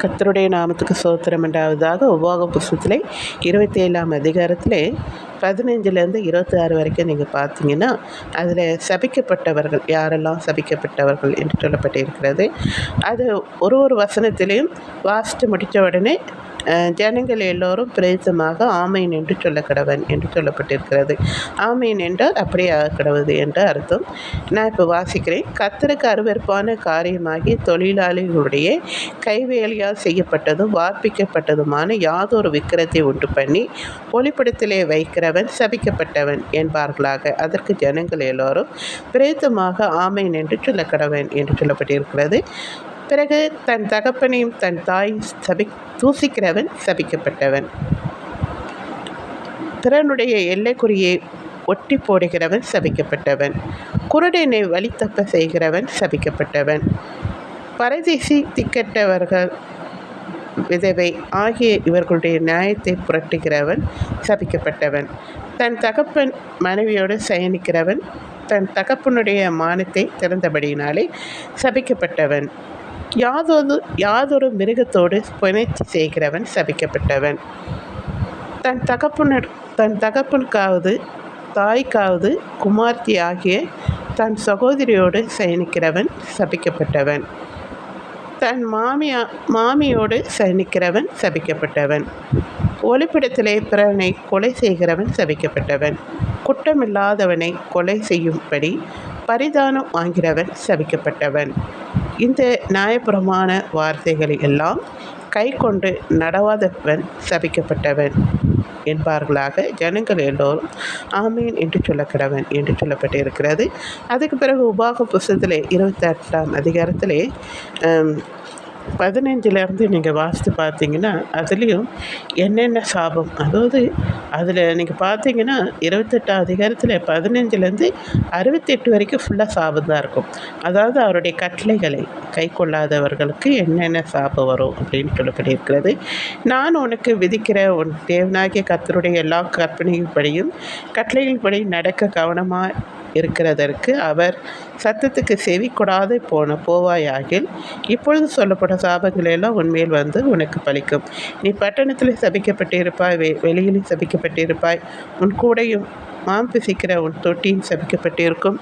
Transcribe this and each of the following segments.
கர்த்தருடைய நாமத்துக்கு ஸ்தோத்திரம் உண்டாவதாக. உபாக புஸ்தகத்திலே 27ஆம் அதிகாரத்திலே 15லேருந்து 26 வரைக்கும் நீங்கள் பார்த்தீங்கன்னா, அதில் சபிக்கப்பட்டவர்கள் யாரெல்லாம் சபிக்கப்பட்டவர்கள் என்று சொல்லப்பட்டிருக்கிறது. அது ஒரு வசனத்திலையும் வாசித்து முடித்த உடனே ஜனங்கள் எல்லோரும் பிரேசமாக ஆமேன் என்று சொல்ல கடவன் என்று சொல்லப்பட்டிருக்கிறது. ஆமேன் என்றால் அப்படியே கடவுது என்று அர்த்தம். நான் இப்போ வாசிக்கிறேன். கர்த்தருக்கு அருவருப்பான காரியமாகி தொழிலாளிகளுடைய கைவேலையால் செய்யப்பட்டதும் வார்ப்பிக்கப்பட்டதுமான யாதொரு விக்கிரத்தை உண்டு பண்ணி ஒளிப்படத்திலே வைக்கிறவன் சபிக்கப்பட்டவன் என்பார்களாக. அதற்கு ஜனங்கள் எல்லோரும் பிரேசமாக ஆமேன் என்று சொல்ல கடவன் என்று சொல்லப்பட்டிருக்கிறது. பிறகு தன் தகப்பனையும் தன் தாய் தூசிக்கிறவன் சபிக்கப்பட்டவன். பிறனுடைய எல்லைக்குறியை ஒட்டி போடுகிறவன் சபிக்கப்பட்டவன். குருடனை வழி தப்ப செய்கிறவன் சபிக்கப்பட்டவன். பரதேசி திக்கட்டவர்கள் விதவை ஆகிய இவர்களுடைய நியாயத்தை புரட்டுகிறவன் சபிக்கப்பட்டவன். தன் தகப்பன் மனைவியோடு சயனிக்கிறவன் தன் தகப்பனுடைய மானத்தை திறந்தபடியினாலே சபிக்கப்பட்டவன். யாதொரு மிருகத்தோடு புணர்ச்சி செய்கிறவன் சபிக்கப்பட்டவன். தன் தகப்பனுக்காவது தாய்க்காவது குமார்த்தி ஆகிய தன் சகோதரியோடு சயனிக்கிறவன் சபிக்கப்பட்டவன். தன் மாமியோடு சயனிக்கிறவன் சபிக்கப்பட்டவன். ஒளிப்பிடத்திலே பிறனை கொலை செய்கிறவன் சபிக்கப்பட்டவன். குற்றமில்லாதவனை கொலை செய்யும்படி பரிதானம் வாங்கிறவன் சபிக்கப்பட்டவன். இந்த நியாயப்பிரமாண வார்த்தைகளை எல்லாம் கை கொண்டு நடவாதவன் சபிக்கப்பட்டவன் என்பார்களாக. ஜனங்கள் எல்லோரும் ஆமேன் என்று சொல்லக்கடவன் என்று சொல்லப்பட்டிருக்கிறது. அதுக்கு பிறகு உபாக புஸ்தகத்திலே 28ஆம் அதிகாரத்திலே 15லேருந்து நீங்கள் வாசித்து பார்த்தீங்கன்னா, அதுலேயும் என்னென்ன சாபம், அதாவது அதில் நீங்கள் பார்த்தீங்கன்னா 28ஆம் அதிகாரத்தில் 15லேருந்து 68 வரைக்கும் ஃபுல்லாக சாபம் தான் இருக்கும். அதாவது அவருடைய கட்டளைகளை கை கொள்ளாதவர்களுக்கு என்னென்ன சாபம் வரும் அப்படின்னு சொல்லப்பட்டிருக்கிறது. நான் உனக்கு விதிக்கிற உன் தேவனாகிய கர்த்தருடைய எல்லா கற்பனையின்படியும் கட்டளையின்படி நடக்க கவனமாக இருக்கிறதற்கு அவர் சத்தத்துக்கு செவி கொடாது போவாயாகில் இப்பொழுது சொல்லப்பட்ட சாபங்களெல்லாம் உன்மேல் வந்து உனக்கு பலிக்கும். நீ பட்டணத்தில் சபிக்கப்பட்டிருப்பாய், வெளியிலும் சபிக்கப்பட்டிருப்பாய். உன் கூடையும் மாம்பிசிக்கிற உன் தொட்டியும் சபிக்கப்பட்டிருக்கும்.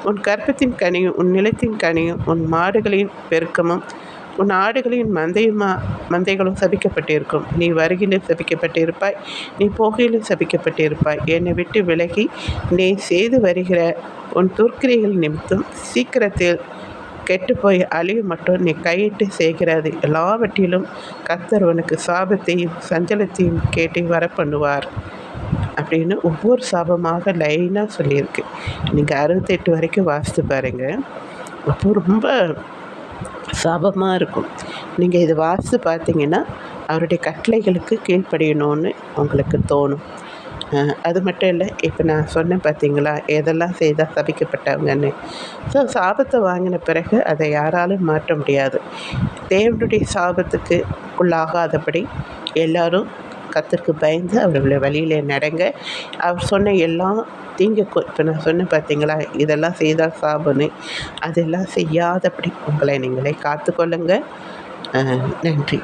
உன் கற்பத்தின் கனியும் உன் நிலத்தின் கனியும் உன் மாடுகளின் பெருக்கமும் உன் ஆடுகளின் மந்தைகளும் சபிக்கப்பட்டிருக்கும். நீ வருகையிலும் சபிக்கப்பட்டிருப்பாய், நீ போகையிலும் சபிக்கப்பட்டிருப்பாய். என்னை விட்டு விலகி நீ செய்து வருகிற உன் துர்க்கிரைகள் நிமித்தம் சீக்கிரத்தில் கெட்டுப்போய் அழிவு மட்டும் நீ கையிட்டு செய்கிறது எல்லாவற்றிலும் கர்த்தர் உனக்கு சாபத்தையும் சஞ்சலத்தையும் கேட்டு வர பண்ணுவார் அப்படின்னு ஒவ்வொரு சாபமாக லைனாக சொல்லியிருக்கு. நீங்கள் 68 வரைக்கும் வாசித்து பாருங்கள். அப்போ ரொம்ப சாபமாக இருக்கும். நீங்கள் இதை வாசித்து பார்த்தீங்கன்னா அவருடைய கட்டளைகளுக்கு கீழ்ப்படியணும்னு உங்களுக்கு தோணும். அது மட்டும் இல்லை, இப்போ நான் சொன்னேன் பார்த்தீங்களா எதெல்லாம் செய்தால் சபிக்கப்பட்டவங்கன்னு. ஸோ சாபத்தை வாங்கின பிறகு அதை யாராலும் மாற்ற முடியாது. தேவனுடைய சாபத்துக்கு உள்ளாகாதபடி எல்லாரும் கர்த்தருக்கு பயந்து அவருடைய வழியில் நடங்க. அவர் சொன்ன எல்லாம் தீங்கு இப்போ நான் சொன்னேன் பார்த்தீங்களா இதெல்லாம் செய்தால் சாபம்னு, அதெல்லாம் செய்யாதபடி உங்களை நீங்களே காத்துக்கொள்ளுங்க. நன்றி.